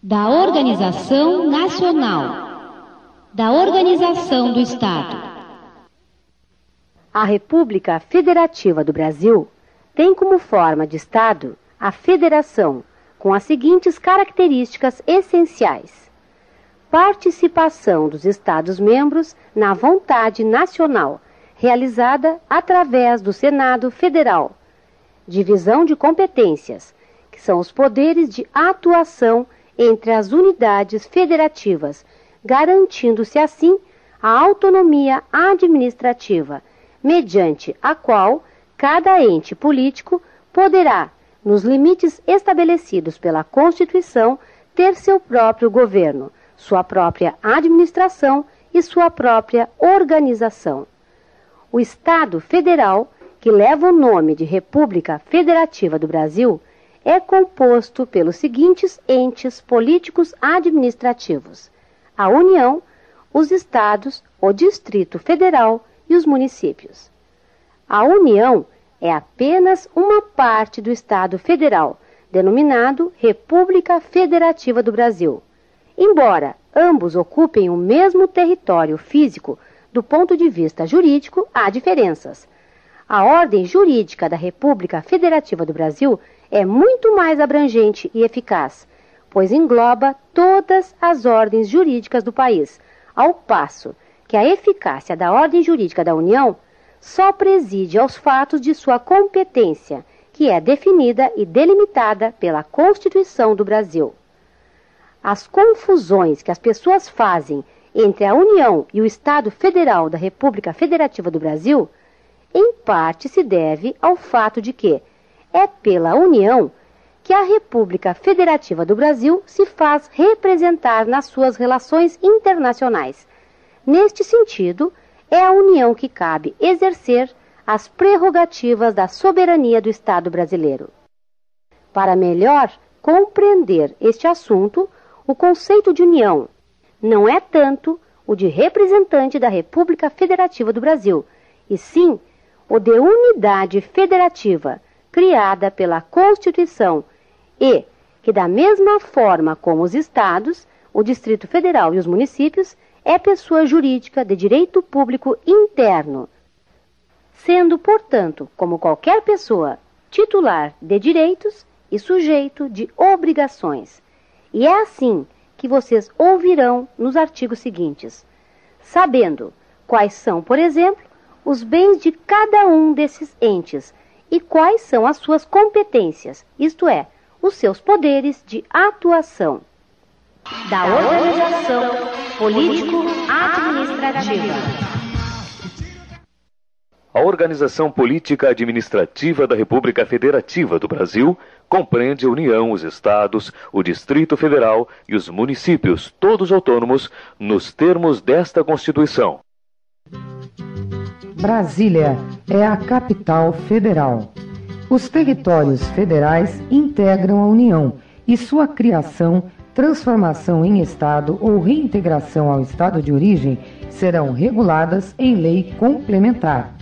da Organização Nacional, da Organização do Estado. A República Federativa do Brasil tem como forma de Estado a federação, com as seguintes características essenciais: participação dos Estados-membros na vontade nacional, realizada através do Senado Federal, divisão de competências, que são os poderes de atuação entre as unidades federativas, garantindo-se assim a autonomia administrativa, mediante a qual cada ente político poderá, nos limites estabelecidos pela Constituição, ter seu próprio governo, sua própria administração e sua própria organização. O Estado Federal, que leva o nome de República Federativa do Brasil, é composto pelos seguintes entes políticos administrativos: a União, os Estados, o Distrito Federal e os municípios. A União é apenas uma parte do Estado Federal, denominado República Federativa do Brasil. Embora ambos ocupem o mesmo território físico, do ponto de vista jurídico, há diferenças. A ordem jurídica da República Federativa do Brasil é muito mais abrangente e eficaz, pois engloba todas as ordens jurídicas do país, ao passo que a eficácia da ordem jurídica da União só preside aos fatos de sua competência, que é definida e delimitada pela Constituição do Brasil. As confusões que as pessoas fazem entre a União e o Estado Federal da República Federativa do Brasil, em parte se deve ao fato de que é pela União que a República Federativa do Brasil se faz representar nas suas relações internacionais. Neste sentido, é a União que cabe exercer as prerrogativas da soberania do Estado brasileiro. Para melhor compreender este assunto, o conceito de União não é tanto o de representante da República Federativa do Brasil, e sim o de unidade federativa, criada pela Constituição e que, da mesma forma como os Estados, o Distrito Federal e os municípios, é pessoa jurídica de direito público interno, sendo, portanto, como qualquer pessoa, titular de direitos e sujeito de obrigações. E é assim que vocês ouvirão nos artigos seguintes, sabendo quais são, por exemplo, os bens de cada um desses entes e quais são as suas competências, isto é, os seus poderes de atuação. Da organização político-administrativa. A Organização Política Administrativa da República Federativa do Brasil compreende a União, os Estados, o Distrito Federal e os municípios, todos autônomos, nos termos desta Constituição. Brasília é a capital federal. Os territórios federais integram a União e sua criação, transformação em Estado ou reintegração ao Estado de origem serão reguladas em lei complementar.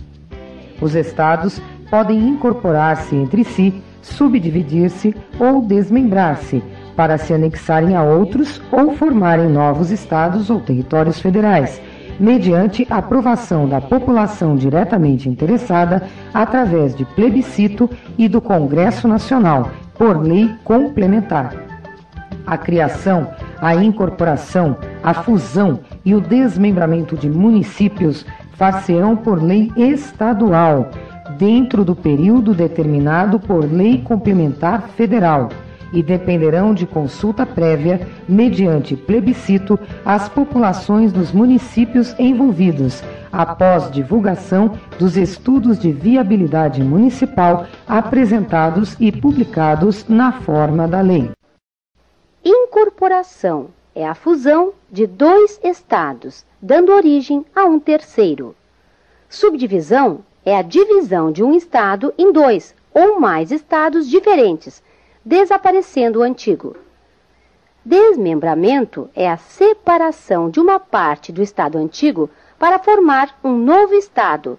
Os Estados podem incorporar-se entre si, subdividir-se ou desmembrar-se, para se anexarem a outros ou formarem novos Estados ou territórios federais, mediante aprovação da população diretamente interessada através de plebiscito e do Congresso Nacional, por lei complementar. A criação, a incorporação, a fusão e o desmembramento de municípios far-se-ão por lei estadual, dentro do período determinado por lei complementar federal, e dependerão de consulta prévia, mediante plebiscito, às populações dos municípios envolvidos, após divulgação dos estudos de viabilidade municipal apresentados e publicados na forma da lei. Incorporação é a fusão de dois estados, dando origem a um terceiro. Subdivisão é a divisão de um estado em dois ou mais estados diferentes, desaparecendo o antigo. Desmembramento é a separação de uma parte do estado antigo para formar um novo estado.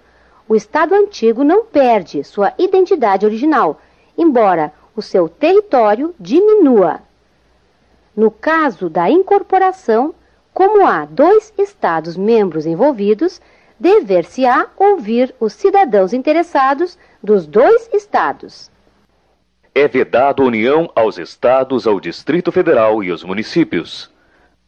O estado antigo não perde sua identidade original, embora o seu território diminua. No caso da incorporação, como há 2 Estados membros envolvidos, dever-se-á ouvir os cidadãos interessados dos 2 Estados. É vedado a união aos Estados, ao Distrito Federal e aos municípios.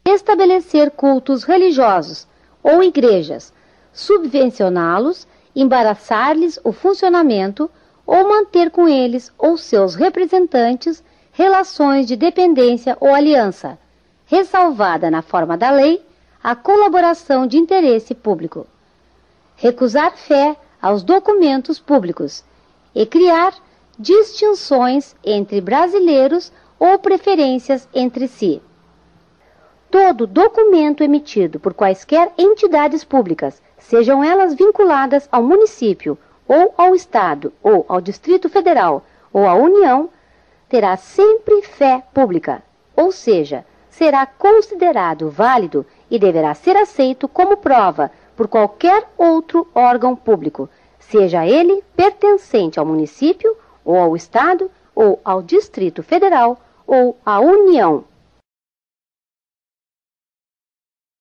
Estabelecer cultos religiosos ou igrejas, subvencioná-los, embaraçar-lhes o funcionamento ou manter com eles ou seus representantes relações de dependência ou aliança, ressalvada na forma da lei a colaboração de interesse público. Recusar fé aos documentos públicos e criar distinções entre brasileiros ou preferências entre si. Todo documento emitido por quaisquer entidades públicas, sejam elas vinculadas ao município, ou ao Estado, ou ao Distrito Federal, ou à União, terá sempre fé pública, ou seja, será considerado válido e deverá ser aceito como prova por qualquer outro órgão público, seja ele pertencente ao município, ou ao Estado, ou ao Distrito Federal, ou à União.